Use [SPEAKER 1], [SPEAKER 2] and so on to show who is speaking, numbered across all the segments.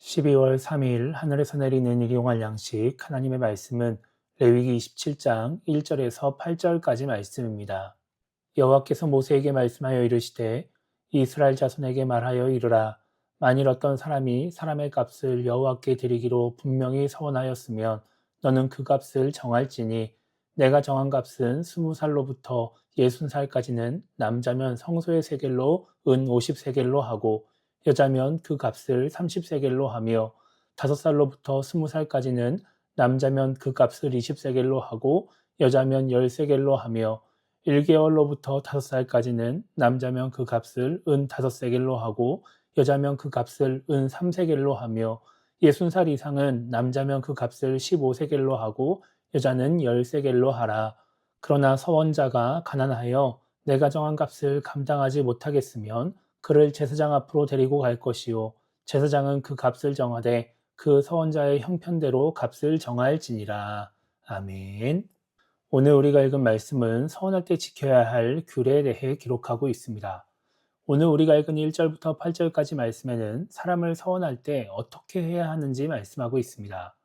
[SPEAKER 1] 12월 3일 하늘에서 내리는 일용할 양식 하나님의 말씀은 레위기 27장 1절에서 8절까지 말씀입니다. 여호와께서 모세에게 말씀하여 이르시되 이스라엘 자손에게 말하여 이르라. 만일 어떤 사람이 사람의 값을 여호와께 드리기로 분명히 서원하였으면 너는 그 값을 정할지니 내가 정한 값은 20살로부터 60살까지는 남자면 성소의 세겔로 은 50세겔로 하고 여자면 그 값을 30세겔로 하며 5살로부터 20살까지는 남자면 그 값을 20세겔로 하고 여자면 10세겔로 하며 1개월로부터 5살까지는 남자면 그 값을 은 5세겔로 하고 여자면 그 값을 은 3세겔로 하며 60살 이상은 남자면 그 값을 15세겔로 하고 여자는 10세겔로 하라. 그러나 서원자가 가난하여 내가 정한 값을 감당하지 못하겠으면 그를 제사장 앞으로 데리고 갈 것이요 제사장은 그 값을 정하되 그 서원자의 형편대로 값을 정할지니라. 아멘. 오늘 우리가 읽은 말씀은 서원할 때 지켜야 할 규례에 대해 기록하고 있습니다. 오늘 우리가 읽은 1절부터 8절까지 말씀에는 사람을 서원할 때 어떻게 해야 하는지 말씀하고 있습니다.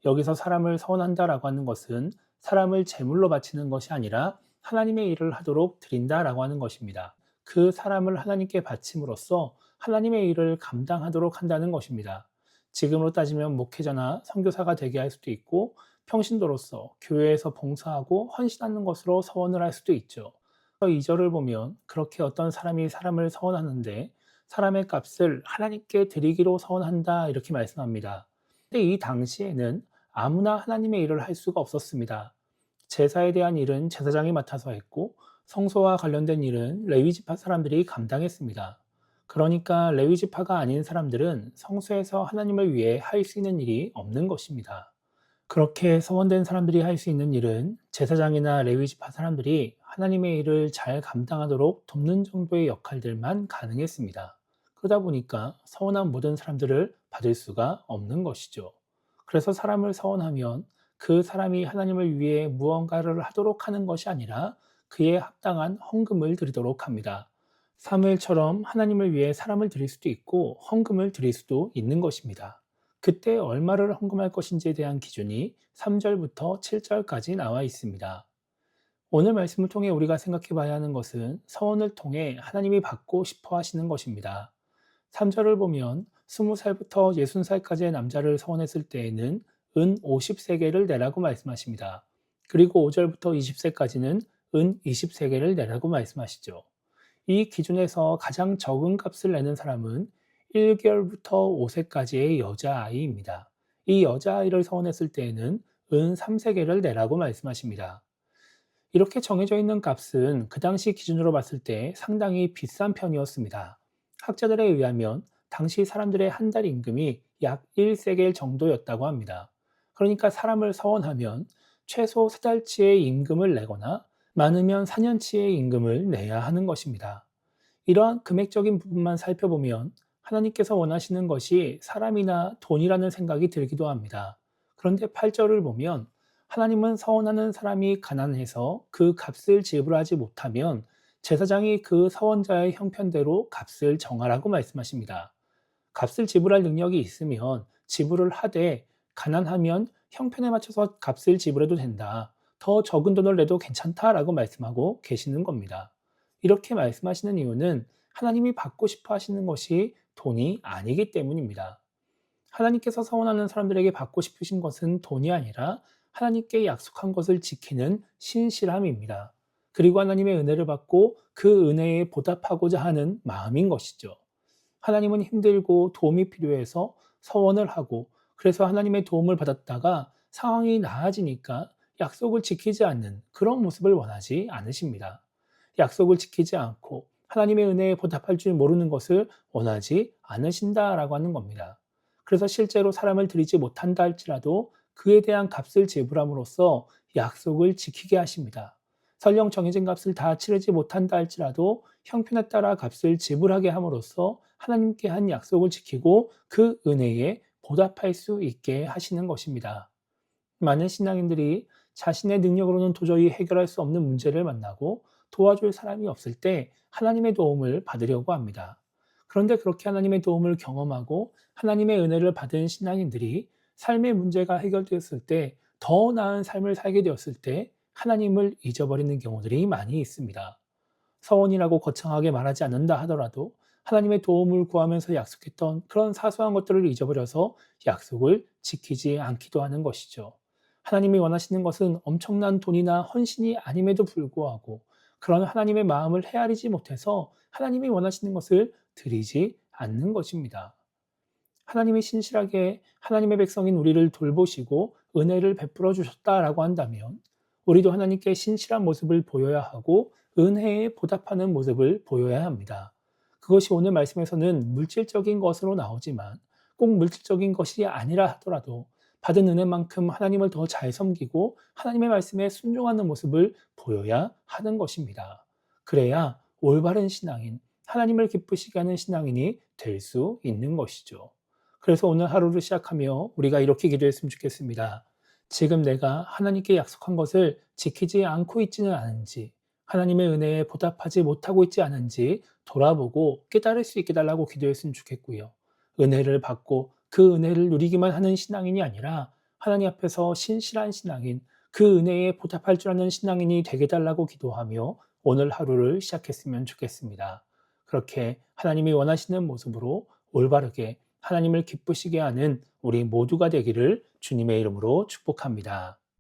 [SPEAKER 1] 여기서 사람을 서원한다라고 하는 것은 사람을 제물로 바치는 것이 아니라 하나님의 일을 하도록 드린다라고 하는 것입니다. 그 사람을 하나님께 바침으로써 하나님의 일을 감당하도록 한다는 것입니다. 지금으로 따지면 목회자나 선교사가 되게 할 수도 있고 평신도로서 교회에서 봉사하고 헌신하는 것으로 서원을 할 수도 있죠. 2절을 보면 그렇게 어떤 사람이 사람을 서원하는데 사람의 값을 하나님께 드리기로 서원한다 이렇게 말씀합니다. 근데 이 당시에는 아무나 하나님의 일을 할 수가 없었습니다. 제사에 대한 일은 제사장이 맡아서 했고 성소와 관련된 일은 레위 지파 사람들이 감당했습니다. 그러니까 레위 지파가 아닌 사람들은 성소에서 하나님을 위해 할 수 있는 일이 없는 것입니다. 그렇게 서원된 사람들이 할 수 있는 일은 제사장이나 레위 지파 사람들이 하나님의 일을 잘 감당하도록 돕는 정도의 역할들만 가능했습니다. 그러다 보니까 서원한 모든 사람들을 받을 수가 없는 것이죠. 그래서 사람을 서원하면 그 사람이 하나님을 위해 무언가를 하도록 하는 것이 아니라 그에 합당한 헌금을 드리도록 합니다. 사무엘처럼 하나님을 위해 사람을 드릴 수도 있고 헌금을 드릴 수도 있는 것입니다. 그때 얼마를 헌금할 것인지에 대한 기준이 3절부터 7절까지 나와 있습니다. 오늘 말씀을 통해 우리가 생각해 봐야 하는 것은 서원을 통해 하나님이 받고 싶어 하시는 것입니다. 3절을 보면 20살부터 60살까지의 남자를 서원했을 때에는 은 50세겔을 내라고 말씀하십니다. 그리고 5절부터 20세까지는 은 20세겔을 내라고 말씀하시죠. 이 기준에서 가장 적은 값을 내는 사람은 1개월부터 5세까지의 여자아이입니다. 이 여자아이를 서원했을 때에는 은 3세겔을 내라고 말씀하십니다. 이렇게 정해져 있는 값은 그 당시 기준으로 봤을 때 상당히 비싼 편이었습니다. 학자들에 의하면 당시 사람들의 한 달 임금이 약 1세겔 정도였다고 합니다. 그러니까 사람을 서원하면 최소 3달치의 임금을 내거나 많으면 4년치의 임금을 내야 하는 것입니다. 이러한 금액적인 부분만 살펴보면 하나님께서 원하시는 것이 사람이나 돈이라는 생각이 들기도 합니다. 그런데 8절을 보면 하나님은 서원하는 사람이 가난해서 그 값을 지불하지 못하면 제사장이 그 서원자의 형편대로 값을 정하라고 말씀하십니다. 값을 지불할 능력이 있으면 지불을 하되 가난하면 형편에 맞춰서 값을 지불해도 된다. 더 적은 돈을 내도 괜찮다라고 말씀하고 계시는 겁니다. 이렇게 말씀하시는 이유는 하나님이 받고 싶어 하시는 것이 돈이 아니기 때문입니다. 하나님께서 서원하는 사람들에게 받고 싶으신 것은 돈이 아니라 하나님께 약속한 것을 지키는 신실함입니다. 그리고 하나님의 은혜를 받고 그 은혜에 보답하고자 하는 마음인 것이죠. 하나님은 힘들고 도움이 필요해서 서원을 하고 그래서 하나님의 도움을 받았다가 상황이 나아지니까 약속을 지키지 않는 그런 모습을 원하지 않으십니다. 약속을 지키지 않고 하나님의 은혜에 보답할 줄 모르는 것을 원하지 않으신다라고 하는 겁니다. 그래서 실제로 사람을 드리지 못한다 할지라도 그에 대한 값을 지불함으로써 약속을 지키게 하십니다. 설령 정해진 값을 다 치르지 못한다 할지라도 형편에 따라 값을 지불하게 함으로써 하나님께 한 약속을 지키고 그 은혜에 보답할 수 있게 하시는 것입니다. 많은 신앙인들이 자신의 능력으로는 도저히 해결할 수 없는 문제를 만나고 도와줄 사람이 없을 때 하나님의 도움을 받으려고 합니다. 그런데 그렇게 하나님의 도움을 경험하고 하나님의 은혜를 받은 신앙인들이 삶의 문제가 해결되었을 때, 더 나은 삶을 살게 되었을 때 하나님을 잊어버리는 경우들이 많이 있습니다. 서원이라고 거창하게 말하지 않는다 하더라도 하나님의 도움을 구하면서 약속했던 그런 사소한 것들을 잊어버려서 약속을 지키지 않기도 하는 것이죠. 하나님이 원하시는 것은 엄청난 돈이나 헌신이 아님에도 불구하고 그런 하나님의 마음을 헤아리지 못해서 하나님이 원하시는 것을 드리지 않는 것입니다. 하나님이 신실하게 하나님의 백성인 우리를 돌보시고 은혜를 베풀어 주셨다라고 한다면 우리도 하나님께 신실한 모습을 보여야 하고 은혜에 보답하는 모습을 보여야 합니다. 그것이 오늘 말씀에서는 물질적인 것으로 나오지만 꼭 물질적인 것이 아니라 하더라도 받은 은혜만큼 하나님을 더 잘 섬기고 하나님의 말씀에 순종하는 모습을 보여야 하는 것입니다. 그래야 올바른 신앙인, 하나님을 기쁘시게 하는 신앙인이 될 수 있는 것이죠. 그래서 오늘 하루를 시작하며 우리가 이렇게 기도했으면 좋겠습니다. 지금 내가 하나님께 약속한 것을 지키지 않고 있지는 않은지, 하나님의 은혜에 보답하지 못하고 있지 않은지 돌아보고 깨달을 수 있게 달라고 기도했으면 좋겠고요. 은혜를 받고 그 은혜를 누리기만 하는 신앙인이 아니라 하나님 앞에서 신실한 신앙인, 그 은혜에 보답할 줄 아는 신앙인이 되게 달라고 기도하며 오늘 하루를 시작했으면 좋겠습니다. 그렇게 하나님이 원하시는 모습으로 올바르게 하나님을 기쁘시게 하는 우리 모두가 되기를 주님의 이름으로 축복합니다.